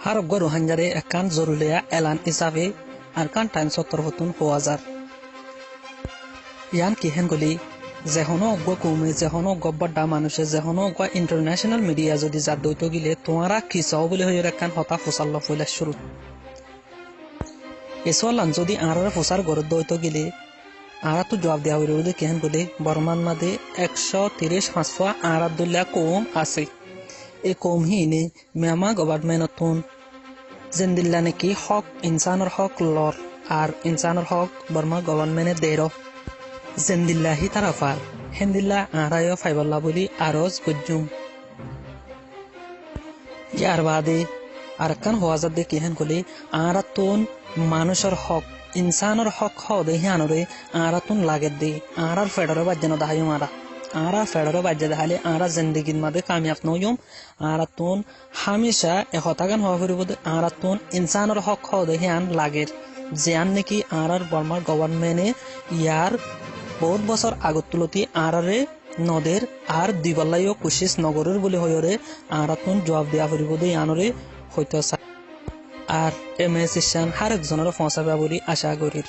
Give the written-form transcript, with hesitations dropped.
Harab goro hanjare ekan zoruleya elan isabe arkan time sotor hotun hoazar. Yan ki hengoli যেহনো গো কৌমে যেহনো গব্বডা মানুষে যেহনো গো international media যদি যা দৈত গিলে তোমারা কি চাও বলে হয়ে রাখান হতা ফসাল ফইলা শুরু এসওয়ালান যদি আরার ফসার গর দৈত গিলে আরা তো জবাব দেওয়া হইল বলে কেহেন বলে বর্মান মাদে 130-500 আরাদুল্লাহ কৌম আছে এই কৌম হিনে মিয়ামা গভর্নমেন্টন জিন্দিল্লা নাকি হক ইনসানের হক লর আর ইনসানের হক বর্মা গভর্নমেন্টে দেরো জিন্দিল্লাহি তারাফার হেন্দিল্লা আরায় ফাইবাল্লা বলি আরজ গুজুম ইয়ার বাদে আরকান হওয়াজাদ দে কেহেন কলে আরাতুন মানুষের হক ইনসানের হক হদে হিয়ানরে আরাতুন লাগে দে আরার ফেডারে বাজ্জানো দাহায়ু আরা ফেডারে বাজ্জা দাহালে আরা জিন্দেগির মাদে কামিয়াব নয়ুম আরাতুন হামেশা এহতাগান হওয়া ফিরব আরাতুন ইনসানের হক হদে হিয়ান লাগের জিয়ান নাকি আরার বর্মার গভর্নমেন্টে ইয়ার বহুত বছর আগত তুলতি আরারে নদের আর দিবাল্লাইও কুশিস নগরের বলে হয়রে আরাতুন জবাব দেওয়া ফিরব দে আনরে হইতো আর এম এস ইসান হার একজনের ফসাবা বলি আশা করির।